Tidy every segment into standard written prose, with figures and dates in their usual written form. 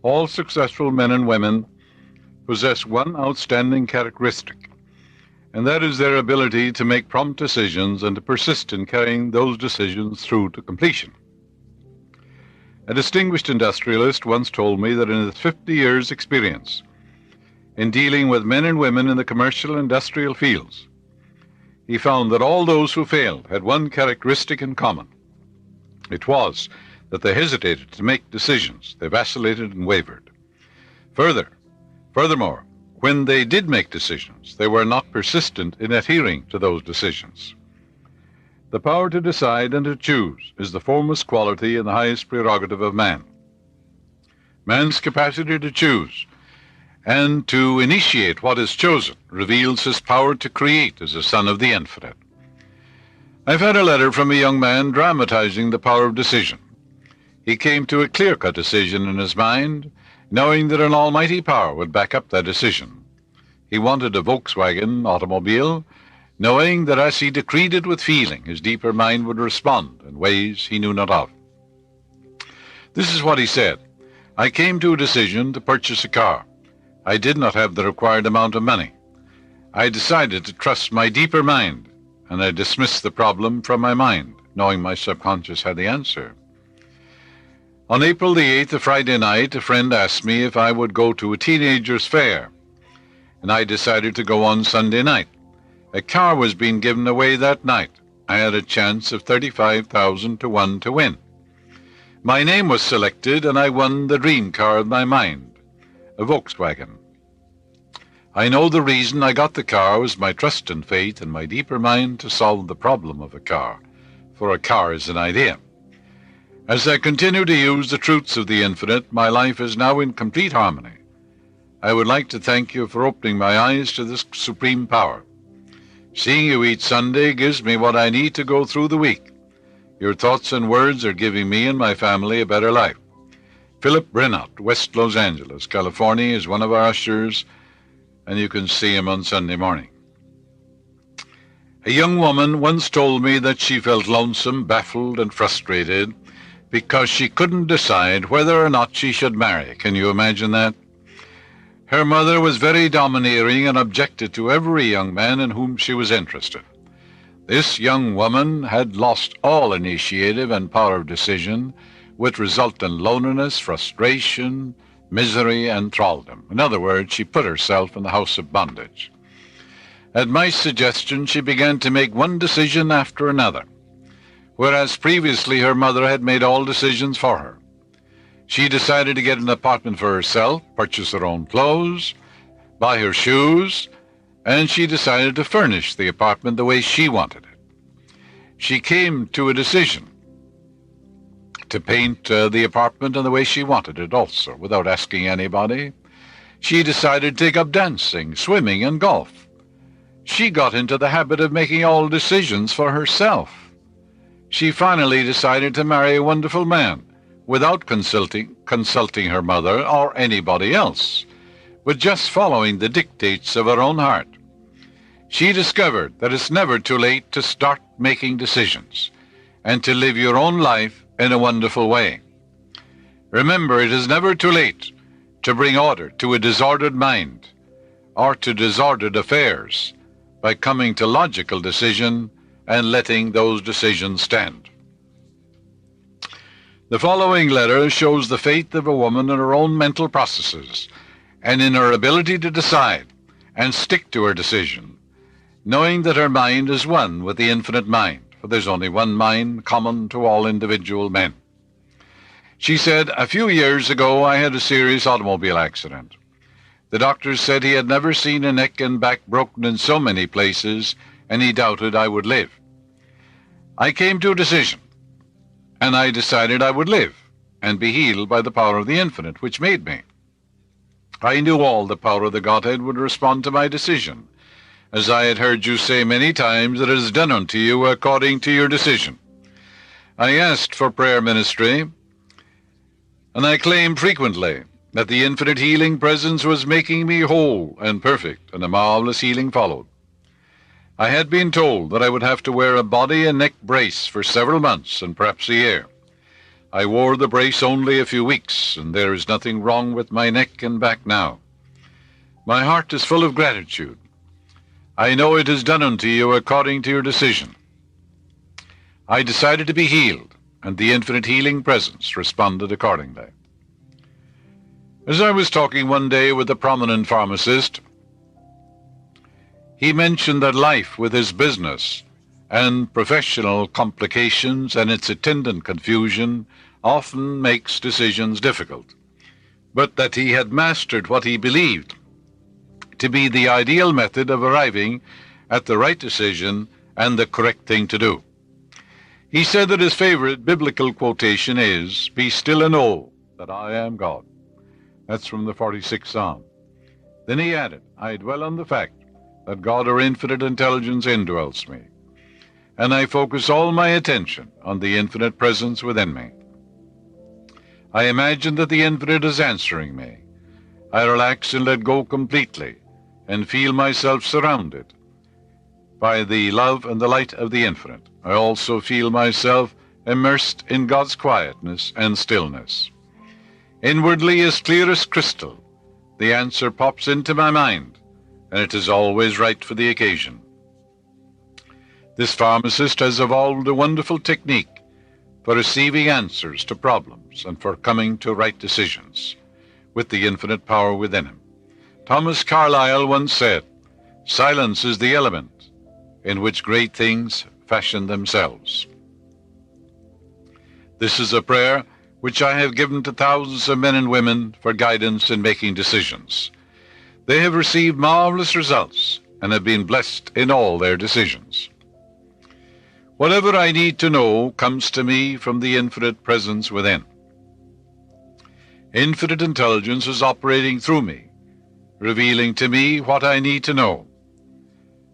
All successful men and women possess one outstanding characteristic, and that is their ability to make prompt decisions and to persist in carrying those decisions through to completion. A distinguished industrialist once told me that in his 50 years' experience in dealing with men and women in the commercial and industrial fields, he found that all those who failed had one characteristic in common. It was that they hesitated to make decisions, they vacillated and wavered. Furthermore, when they did make decisions, they were not persistent in adhering to those decisions. The power to decide and to choose is the foremost quality and the highest prerogative of man. Man's capacity to choose and to initiate what is chosen reveals his power to create as a son of the infinite. I've had a letter from a young man dramatizing the power of decision. He came to a clear-cut decision in his mind, knowing that an almighty power would back up that decision. He wanted a Volkswagen automobile, knowing that as he decreed it with feeling, his deeper mind would respond in ways he knew not of. This is what he said: "I came to a decision to purchase a car. I did not have the required amount of money. I decided to trust my deeper mind, and I dismissed the problem from my mind, knowing my subconscious had the answer." On April the 8th, a Friday night, a friend asked me if I would go to a teenager's fair, and I decided to go on Sunday night. A car was being given away that night. I had a chance of 35,000 to 1 to win. My name was selected, and I won the dream car of my mind, a Volkswagen. I know the reason I got the car was my trust and faith in my deeper mind to solve the problem of a car, for a car is an idea. As I continue to use the truths of the infinite, my life is now in complete harmony. I would like to thank you for opening my eyes to this supreme power. Seeing you each Sunday gives me what I need to go through the week. Your thoughts and words are giving me and my family a better life. Philip Brennott, West Los Angeles, California, is one of our ushers, and you can see him on Sunday morning. A young woman once told me that she felt lonesome, baffled, and frustrated because she couldn't decide whether or not she should marry. Can you imagine that? Her mother was very domineering and objected to every young man in whom she was interested. This young woman had lost all initiative and power of decision, which result in loneliness, frustration, misery, and thraldom. In other words, she put herself in the house of bondage. At my suggestion, she began to make one decision after another, whereas previously her mother had made all decisions for her. She decided to get an apartment for herself, purchase her own clothes, buy her shoes, and she decided to furnish the apartment the way she wanted it. She came to a decision to paint the apartment in the way she wanted it also, without asking anybody. She decided to take up dancing, swimming, and golf. She got into the habit of making all decisions for herself. She finally decided to marry a wonderful man without consulting her mother or anybody else, but just following the dictates of her own heart. She discovered that it's never too late to start making decisions and to live your own life in a wonderful way. Remember, it is never too late to bring order to a disordered mind or to disordered affairs by coming to logical decision and letting those decisions stand. The following letter shows the faith of a woman in her own mental processes and in her ability to decide and stick to her decision, knowing that her mind is one with the infinite mind, for there's only one mind common to all individual men. She said, "A few years ago I had a serious automobile accident. The doctors said he had never seen a neck and back broken in so many places, and he doubted I would live. I came to a decision, and I decided I would live and be healed by the power of the infinite, which made me. I knew all the power of the Godhead would respond to my decision, as I had heard you say many times, that it is done unto you according to your decision. I asked for prayer ministry, and I claimed frequently that the infinite healing presence was making me whole and perfect, and a marvelous healing followed. I had been told that I would have to wear a body and neck brace for several months and perhaps a year. I wore the brace only a few weeks, and there is nothing wrong with my neck and back now. My heart is full of gratitude. I know it is done unto you according to your decision. I decided to be healed, and the infinite healing presence responded accordingly. As I was talking one day with a prominent pharmacist, he mentioned that life with his business and professional complications and its attendant confusion often makes decisions difficult, but that he had mastered what he believed to be the ideal method of arriving at the right decision and the correct thing to do. He said that his favorite biblical quotation is, "Be still and know that I am God." That's from the 46th Psalm. Then he added, "I dwell on the fact that God or infinite intelligence indwells me, and I focus all my attention on the infinite presence within me. I imagine that the infinite is answering me. I relax and let go completely and feel myself surrounded by the love and the light of the infinite. I also feel myself immersed in God's quietness and stillness. Inwardly, as clear as crystal, the answer pops into my mind, and it is always right for the occasion." This pharmacist has evolved a wonderful technique for receiving answers to problems and for coming to right decisions with the infinite power within him. Thomas Carlyle once said, "Silence is the element in which great things fashion themselves." This is a prayer which I have given to thousands of men and women for guidance in making decisions. They have received marvelous results and have been blessed in all their decisions. Whatever I need to know comes to me from the infinite presence within. Infinite intelligence is operating through me, revealing to me what I need to know.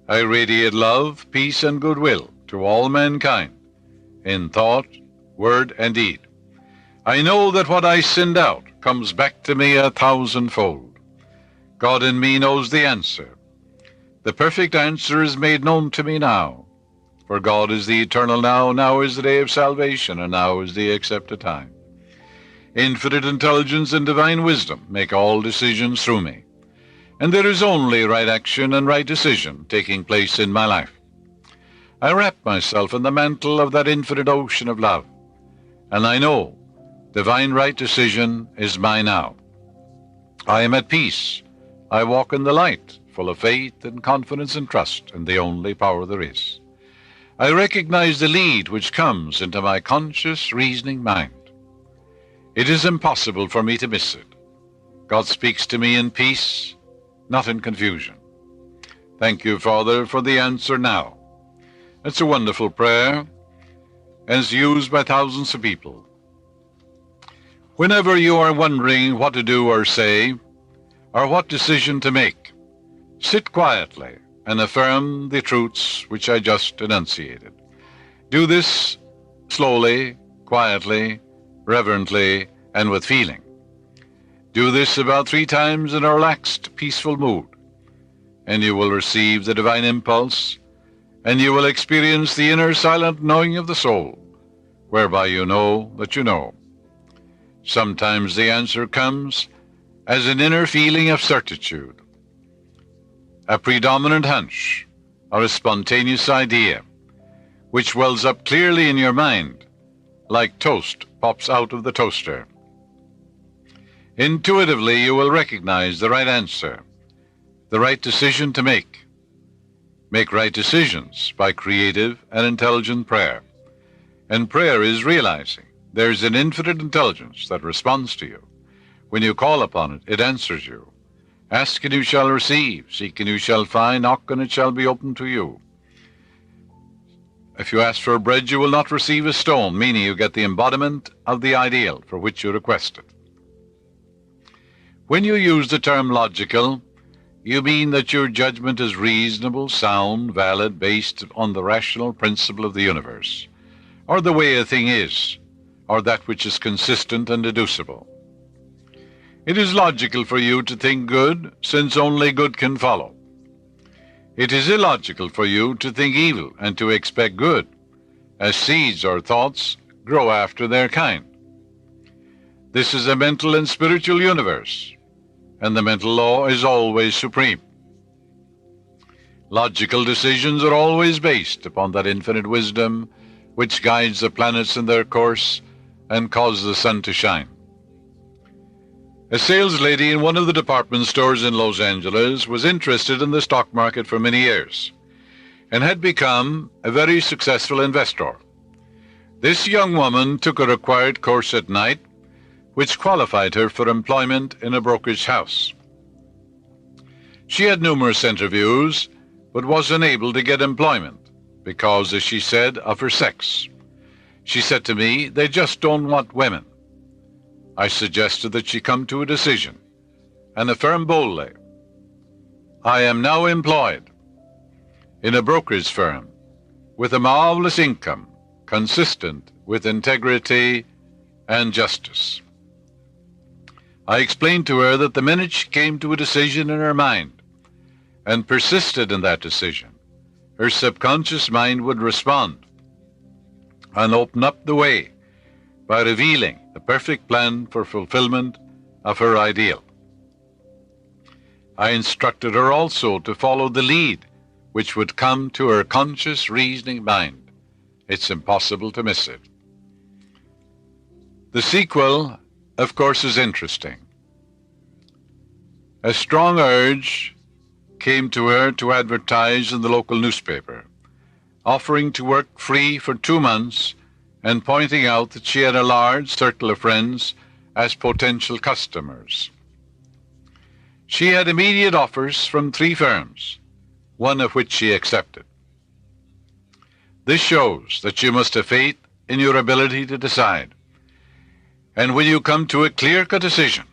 I radiate love, peace, and goodwill to all mankind, in thought, word, and deed. I know that what I send out comes back to me 1,000-fold. God in me knows the answer. The perfect answer is made known to me now. For God is the eternal now, now is the day of salvation, and now is the accepted time. Infinite intelligence and divine wisdom make all decisions through me, and there is only right action and right decision taking place in my life. I wrap myself in the mantle of that infinite ocean of love, and I know divine right decision is mine now. I am at peace. I walk in the light, full of faith and confidence and trust in the only power there is. I recognize the lead which comes into my conscious, reasoning mind. It is impossible for me to miss it. God speaks to me in peace, not in confusion. Thank you, Father, for the answer now. It's a wonderful prayer, and it's used by thousands of people. Whenever you are wondering what to do or say, or what decision to make, sit quietly and affirm the truths which I just enunciated. Do this slowly, quietly, reverently, and with feeling. Do this about 3 times in a relaxed, peaceful mood, and you will receive the divine impulse, and you will experience the inner silent knowing of the soul, whereby you know that you know. Sometimes the answer comes as an inner feeling of certitude, a predominant hunch, or a spontaneous idea, which wells up clearly in your mind, like toast pops out of the toaster. Intuitively, you will recognize the right answer, the right decision to make. Make right decisions by creative and intelligent prayer. And prayer is realizing there's an infinite intelligence that responds to you. When you call upon it, it answers you. Ask and you shall receive, seek and you shall find, knock and it shall be opened to you. If you ask for bread, you will not receive a stone, meaning you get the embodiment of the ideal for which you requested. When you use the term logical, you mean that your judgment is reasonable, sound, valid, based on the rational principle of the universe, or the way a thing is, or that which is consistent and deducible. It is logical for you to think good, since only good can follow. It is illogical for you to think evil and to expect good, as seeds or thoughts grow after their kind. This is a mental and spiritual universe, and the mental law is always supreme. Logical decisions are always based upon that infinite wisdom which guides the planets in their course and causes the sun to shine. A sales lady in one of the department stores in Los Angeles was interested in the stock market for many years and had become a very successful investor. This young woman took a required course at night which qualified her for employment in a brokerage house. She had numerous interviews, but was unable to get employment because, as she said, of her sex. She said to me, "They just don't want women." I suggested that she come to a decision and affirm boldly, "I am now employed in a brokerage firm with a marvelous income consistent with integrity and justice." I explained to her that the minute she came to a decision in her mind and persisted in that decision, her subconscious mind would respond and open up the way by revealing the perfect plan for fulfillment of her ideal. I instructed her also to follow the lead which would come to her conscious reasoning mind. It's impossible to miss it. The sequel, of course, is interesting. A strong urge came to her to advertise in the local newspaper, offering to work free for 2 months and pointing out that she had a large circle of friends as potential customers. She had immediate offers from 3 firms, one of which she accepted. This shows that you must have faith in your ability to decide. And when you come to a clear-cut decision,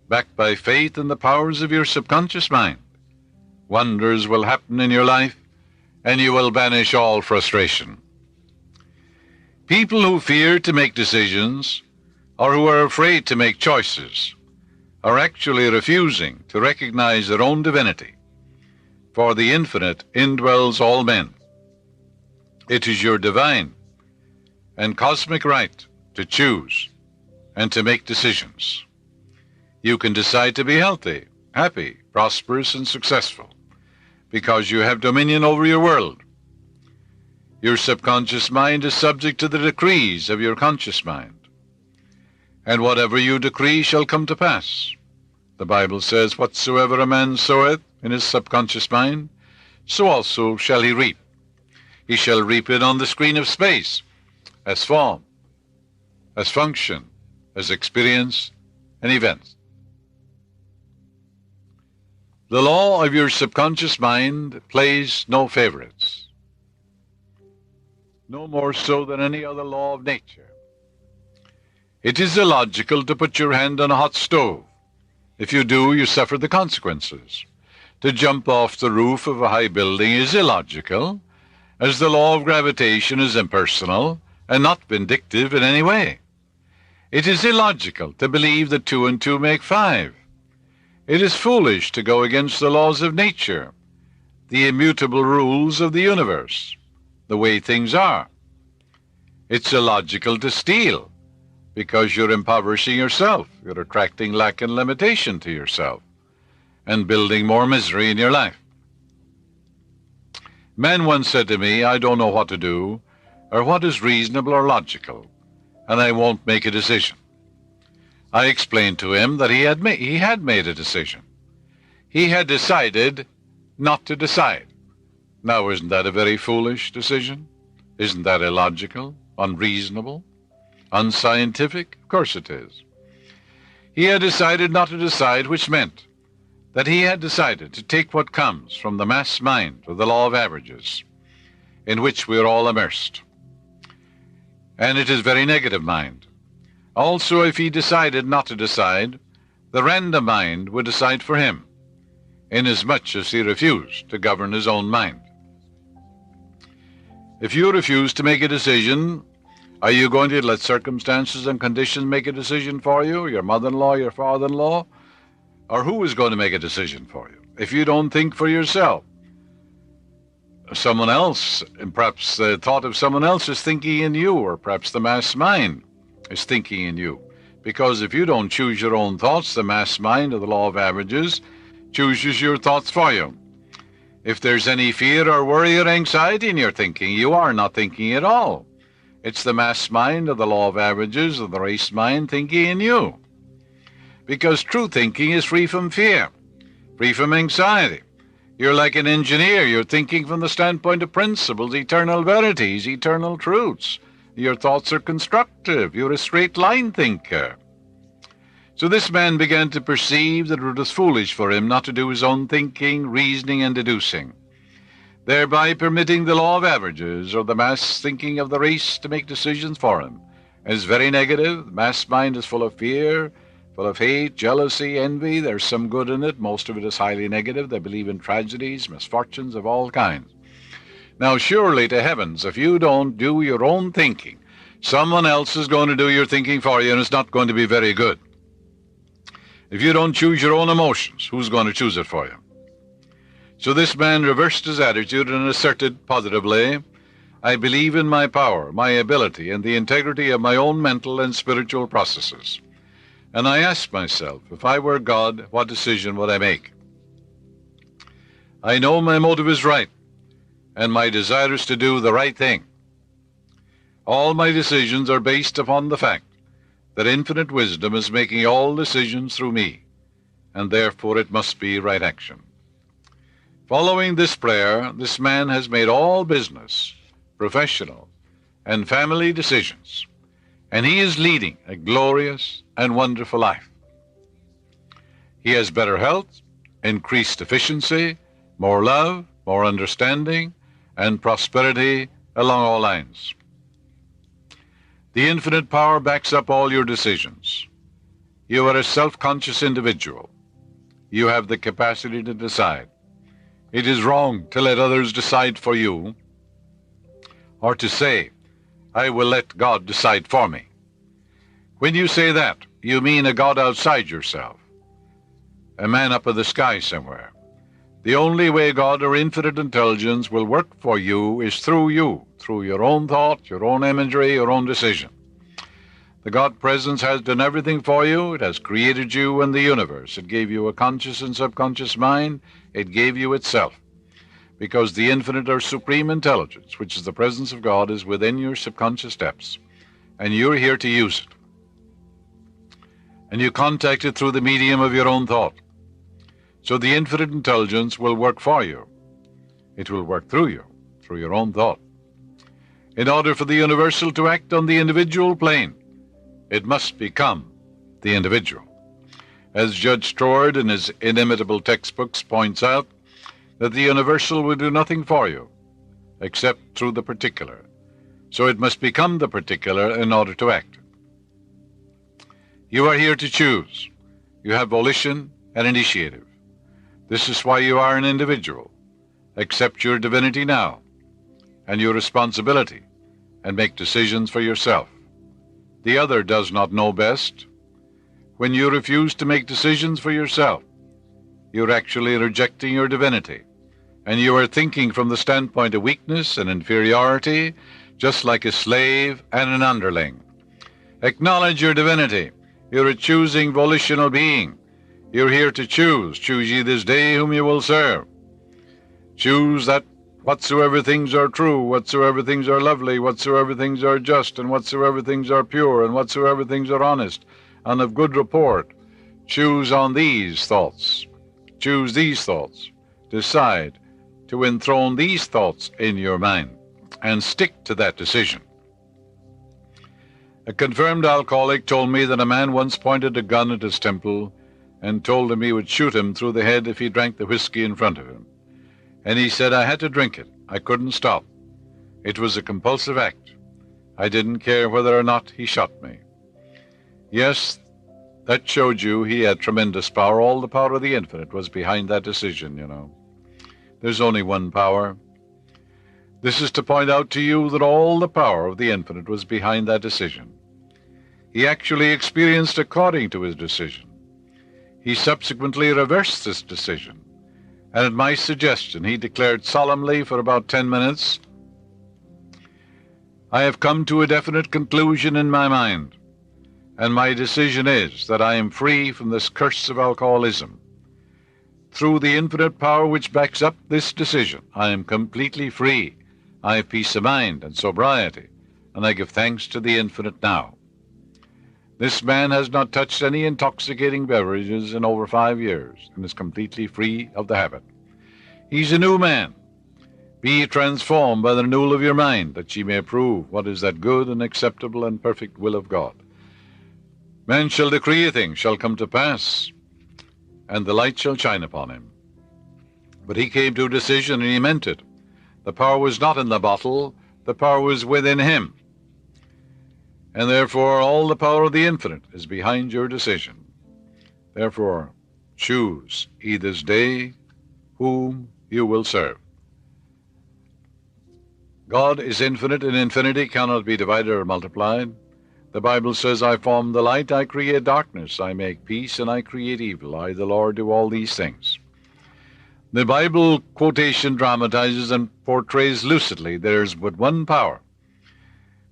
backed by faith in the powers of your subconscious mind, wonders will happen in your life, and you will banish all frustration. People who fear to make decisions, or who are afraid to make choices, are actually refusing to recognize their own divinity, for the infinite indwells all men. It is your divine and cosmic right to choose and to make decisions. You can decide to be healthy, happy, prosperous, and successful because you have dominion over your world. Your subconscious mind is subject to the decrees of your conscious mind, and whatever you decree shall come to pass. The Bible says, "Whatsoever a man soweth in his subconscious mind, so also shall he reap." He shall reap it on the screen of space, as form, as function, as experience, and events. The law of your subconscious mind plays no favorites, no more so than any other law of nature. It is illogical to put your hand on a hot stove. If you do, you suffer the consequences. To jump off the roof of a high building is illogical, as the law of gravitation is impersonal and not vindictive in any way. It is illogical to believe that 2 and 2 make 5. It is foolish to go against the laws of nature, the immutable rules of the universe, the way things are. It's illogical to steal, because you're impoverishing yourself. You're attracting lack and limitation to yourself and building more misery in your life. Man once said to me, "I don't know what to do, or what is reasonable or logical, and I won't make a decision." I explained to him that he had made a decision. He had decided not to decide. Now, isn't that a very foolish decision? Isn't that illogical, unreasonable, unscientific? Of course it is. He had decided not to decide, which meant that he had decided to take what comes from the mass mind or the law of averages, in which we are all immersed. And it is very negative mind. Also, if he decided not to decide, the random mind would decide for him, inasmuch as he refused to govern his own mind. If you refuse to make a decision, are you going to let circumstances and conditions make a decision for you, your mother-in-law, your father-in-law? Or who is going to make a decision for you? If you don't think for yourself, someone else, and perhaps the thought of someone else is thinking in you, or perhaps the mass mind is thinking in you Because if you don't choose your own thoughts, the mass mind of the law of averages chooses your thoughts for you. If there's any fear or worry or anxiety in your thinking, you are not thinking at all. It's the mass mind of the law of averages of the race mind thinking in you. Because true thinking is free from fear, free from anxiety. You're like an engineer. You're thinking from the standpoint of principles, eternal verities, eternal truths. Your thoughts are constructive. You're a straight-line thinker. So this man began to perceive that it was foolish for him not to do his own thinking, reasoning, and deducing, thereby permitting the law of averages, or the mass thinking of the race, to make decisions for him. It's very negative. The mass mind is full of fear, full of hate, jealousy, envy. There's some good in it. Most of it is highly negative. They believe in tragedies, misfortunes of all kinds. Now, surely to heavens, if you don't do your own thinking, someone else is going to do your thinking for you, and it's not going to be very good. If you don't choose your own emotions, who's going to choose it for you? So this man reversed his attitude and asserted positively, I believe in my power, my ability, and the integrity of my own mental and spiritual processes. And I asked myself, if I were God, what decision would I make? I know my motive is right, and my desire is to do the right thing. All my decisions are based upon the fact that infinite wisdom is making all decisions through me, and therefore it must be right action. Following this prayer, this man has made all business, professional, and family decisions, and he is leading a glorious and wonderful life. He has better health, increased efficiency, more love, more understanding, and prosperity along all lines. The infinite power backs up all your decisions. You are a self-conscious individual. You have the capacity to decide. It is wrong to let others decide for you, or to say, I will let God decide for me. When you say that, you mean a God outside yourself, a man up in the sky somewhere. The only way God or infinite intelligence will work for you is through you, through your own thought, your own imagery, your own decision. The God presence has done everything for you. It has created you and the universe. It gave you a conscious and subconscious mind. It gave you itself. Because the infinite or supreme intelligence, which is the presence of God, is within your subconscious depths, and you're here to use it. And you contact it through the medium of your own thought. So the infinite intelligence will work for you. It will work through you, through your own thought. In order for the universal to act on the individual plane, it must become the individual. As Judge Strord in his inimitable textbooks points out, that the universal will do nothing for you except through the particular. So it must become the particular in order to act. You are here to choose. You have volition and initiative. This is why you are an individual. Accept your divinity now and your responsibility and make decisions for yourself. The other does not know best. When you refuse to make decisions for yourself, you're actually rejecting your divinity, and you are thinking from the standpoint of weakness and inferiority, just like a slave and an underling. Acknowledge your divinity. You're a choosing volitional being. You're here to choose. Choose ye this day whom you will serve. Choose that whatsoever things are true, whatsoever things are lovely, whatsoever things are just, and whatsoever things are pure, and whatsoever things are honest, and of good report. Choose on these thoughts. Choose these thoughts. Decide to enthrone these thoughts in your mind, and stick to that decision. A confirmed alcoholic told me that a man once pointed a gun at his temple and told him he would shoot him through the head if he drank the whiskey in front of him. And he said, I had to drink it. I couldn't stop. It was a compulsive act. I didn't care whether or not he shot me. Yes, that showed you he had tremendous power. All the power of the infinite was behind that decision, you know. There's only one power. This is to point out to you that all the power of the infinite was behind that decision. He actually experienced according to his decision. He subsequently reversed this decision, and at my suggestion he declared solemnly for about 10 minutes, I have come to a definite conclusion in my mind, And my decision is that I am free from this curse of alcoholism. Through the infinite power which backs up this decision, I am completely free. I have peace of mind and sobriety, and I give thanks to the infinite now. This man has not touched any intoxicating beverages in over 5 years and is completely free of the habit. He's a new man. Be ye transformed by the renewal of your mind, that ye may approve what is that good and acceptable and perfect will of God. Man shall decree a thing, shall come to pass, and the light shall shine upon him. But he came to a decision, and he meant it. The power was not in the bottle, the power was within him. And therefore all the power of the infinite is behind your decision. Therefore, choose ye this day whom you will serve. God is infinite, and infinity cannot be divided or multiplied. The Bible says, I form the light, I create darkness, I make peace, and I create evil. I, the Lord, do all these things. The Bible quotation dramatizes and portrays lucidly there's but one power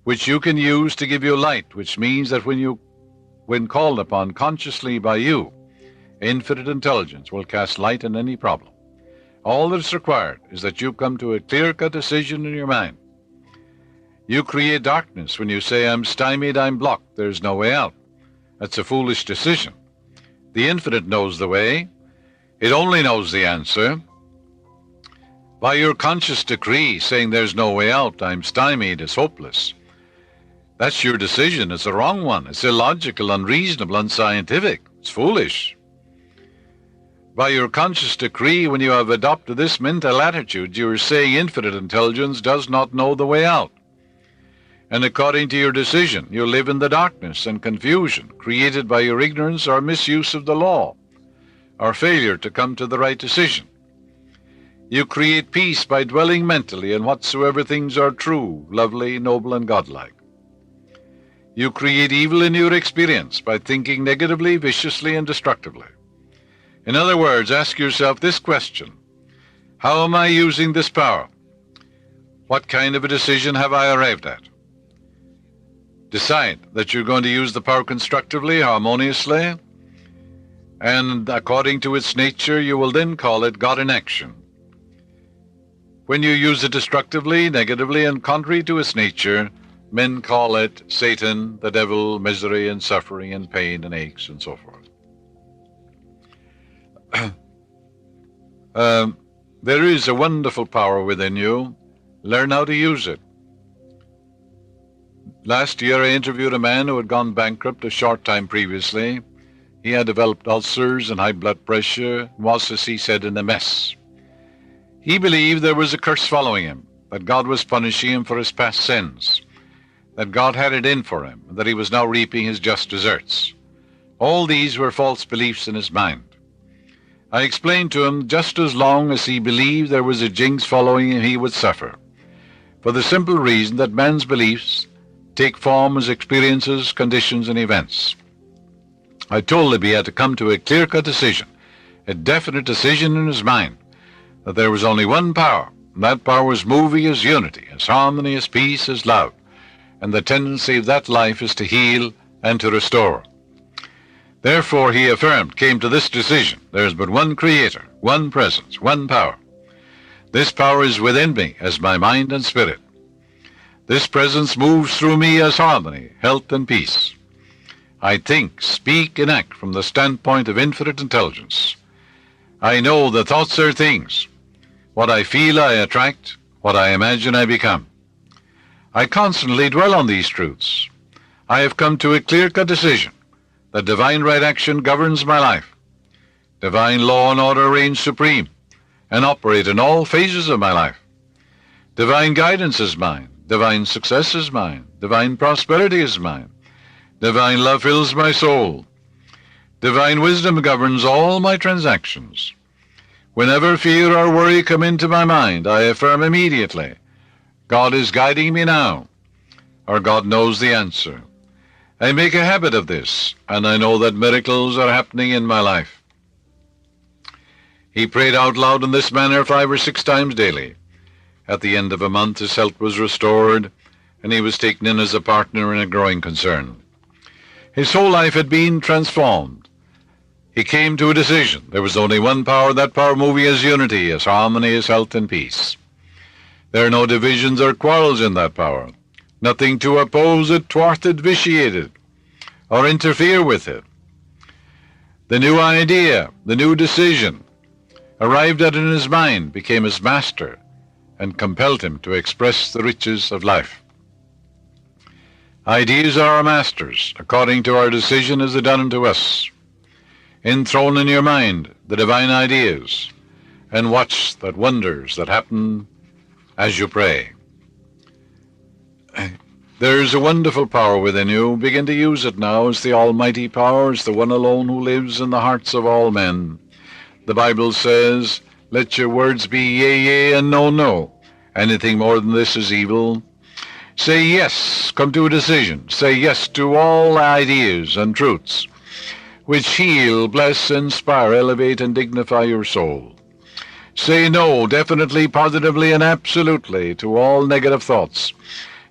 which you can use to give you light, which means that when called upon consciously by you, infinite intelligence will cast light on any problem. All that's required is that you come to a clear-cut decision in your mind. You create darkness when you say, I'm stymied, I'm blocked, there's no way out. That's a foolish decision. The infinite knows the way. It only knows the answer. By your conscious decree saying there's no way out, I'm stymied, it's hopeless. That's your decision. It's a wrong one. It's illogical, unreasonable, unscientific. It's foolish. By your conscious decree, when you have adopted this mental attitude, you are saying infinite intelligence does not know the way out. And according to your decision, you live in the darkness and confusion created by your ignorance or misuse of the law, or failure to come to the right decision. You create peace by dwelling mentally in whatsoever things are true, lovely, noble, and godlike. You create evil in your experience by thinking negatively, viciously, and destructively. In other words, ask yourself this question: how am I using this power? What kind of a decision have I arrived at? Decide that you're going to use the power constructively, harmoniously, and according to its nature, you will then call it God in action. When you use it destructively, negatively, and contrary to its nature, men call it Satan, the devil, misery, and suffering, and pain, and aches, and so forth. There is a wonderful power within you. Learn how to use it. Last year I interviewed a man who had gone bankrupt a short time previously. He had developed ulcers and high blood pressure, and was, as he said, in a mess. He believed there was a curse following him, that God was punishing him for his past sins, that God had it in for him, and that he was now reaping his just deserts. All these were false beliefs in his mind. I explained to him just as long as he believed there was a jinx following him, he would suffer, for the simple reason that man's beliefs take form as experiences, conditions, and events. I told him he had to come to a clear-cut decision, a definite decision in his mind, that there was only one power, and that power was moving as unity, as harmony, as peace, as love, and the tendency of that life is to heal and to restore. Therefore, he affirmed, came to this decision: there is but one Creator, one presence, one power. This power is within me as my mind and spirit. This presence moves through me as harmony, health, and peace. I think, speak, and act from the standpoint of infinite intelligence. I know that thoughts are things. What I feel I attract, what I imagine I become. I constantly dwell on these truths. I have come to a clear-cut decision that divine right action governs my life. Divine law and order reign supreme and operate in all phases of my life. Divine guidance is mine. Divine success is mine. Divine prosperity is mine. Divine love fills my soul. Divine wisdom governs all my transactions. Whenever fear or worry come into my mind, I affirm immediately, God is guiding me now, or God knows the answer. I make a habit of this, and I know that miracles are happening in my life. He prayed out loud in this manner 5 or 6 times daily. At the end of a month, his health was restored, and he was taken in as a partner in a growing concern. His whole life had been transformed. He came to a decision. There was only one power, that power moving as unity, as harmony, as health and peace. There are no divisions or quarrels in that power. Nothing to oppose it, thwart it, vitiate it, or interfere with it. The new idea, the new decision, arrived at in his mind, became his master, and compelled him to express the riches of life. Ideas are our masters. According to our decision is it done unto us. Enthrone in your mind the divine ideas, and watch the wonders that happen as you pray. There's a wonderful power within you. Begin to use it now. It's the almighty power. It's the one alone who lives in the hearts of all men. The Bible says, let your words be yea, yea, and no, no. Anything more than this is evil. Say yes. Come to a decision. Say yes to all ideas and truths which heal, bless, inspire, elevate, and dignify your soul. Say no, definitely, positively, and absolutely, to all negative thoughts,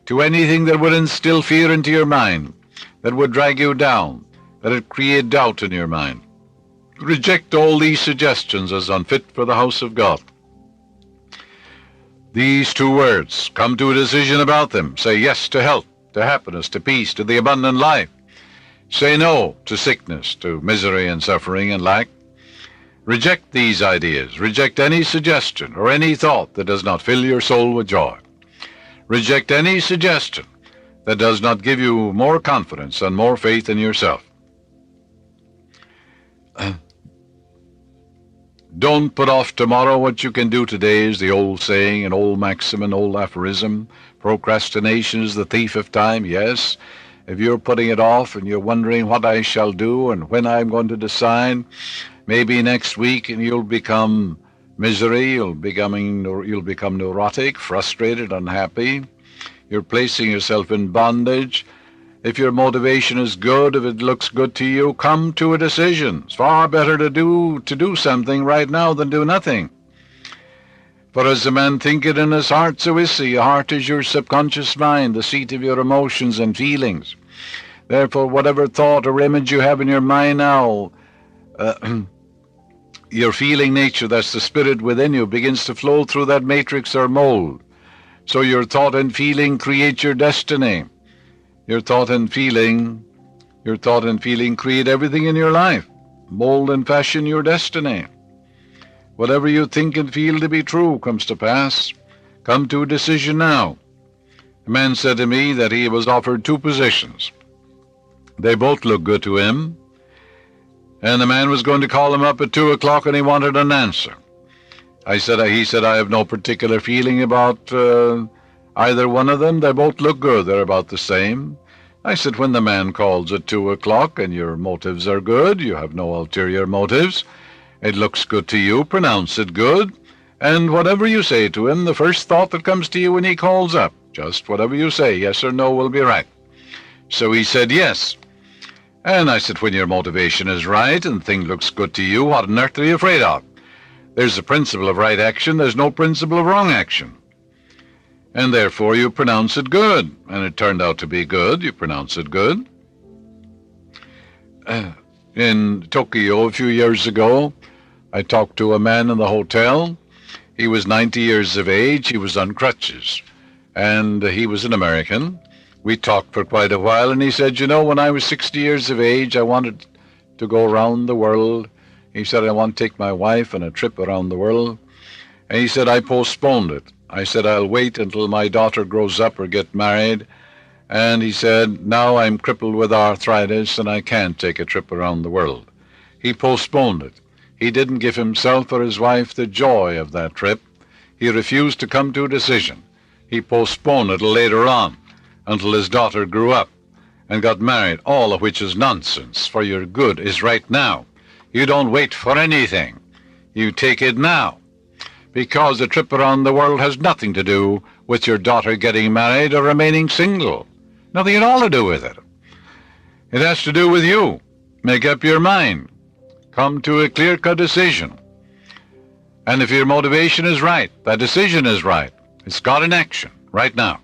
to anything that would instill fear into your mind, that would drag you down, that would create doubt in your mind. Reject all these suggestions as unfit for the house of God. These two words, come to a decision about them. Say yes to health, to happiness, to peace, to the abundant life. Say no to sickness, to misery and suffering and lack. Reject these ideas. Reject any suggestion or any thought that does not fill your soul with joy. Reject any suggestion that does not give you more confidence and more faith in yourself. Don't put off tomorrow what you can do today is the old saying, an old maxim, an old aphorism. Procrastination is the thief of time. Yes, if you're putting it off and you're wondering what I shall do and when I'm going to decide, maybe next week, and you'll become misery, you'll become neurotic, frustrated, unhappy. You're placing yourself in bondage. If your motivation is good, if it looks good to you, come to a decision. It's far better to do something right now than do nothing. For as a man thinketh in his heart, so is he. Your heart is your subconscious mind, the seat of your emotions and feelings. Therefore, whatever thought or image you have in your mind now, your feeling nature, that's the spirit within you, begins to flow through that matrix or mold. So your thought and feeling create your destiny. Your thought and feeling create everything in your life. Mold and fashion your destiny. Whatever you think and feel to be true comes to pass. Come to a decision now. A man said to me that he was offered two positions. They both looked good to him. And the man was going to call him up at 2 o'clock and he wanted an answer. He said, I have no particular feeling about either one of them. They both look good. They're about the same. I said, when the man calls at 2 o'clock and your motives are good, you have no ulterior motives, it looks good to you, pronounce it good, and whatever you say to him, the first thought that comes to you when he calls up, just whatever you say, yes or no, will be right. So he said yes. And I said, when your motivation is right and thing looks good to you, what on earth are you afraid of? There's a principle of right action, there's no principle of wrong action. And therefore you pronounce it good. And it turned out to be good, you pronounce it good. In Tokyo a few years ago, I talked to a man in the hotel. He was 90 years of age, he was on crutches, and he was an American. We talked for quite a while, and he said, when I was 60 years of age, I wanted to go around the world. He said, I want to take my wife on a trip around the world. And he said, I postponed it. I said, I'll wait until my daughter grows up or get married. And he said, now I'm crippled with arthritis and I can't take a trip around the world. He postponed it. He didn't give himself or his wife the joy of that trip. He refused to come to a decision. He postponed it later on until his daughter grew up and got married, all of which is nonsense, for your good is right now. You don't wait for anything. You take it now, because the trip around the world has nothing to do with your daughter getting married or remaining single. Nothing at all to do with it. It has to do with you. Make up your mind. Come to a clear-cut decision. And if your motivation is right, that decision is right. It's got in action right now.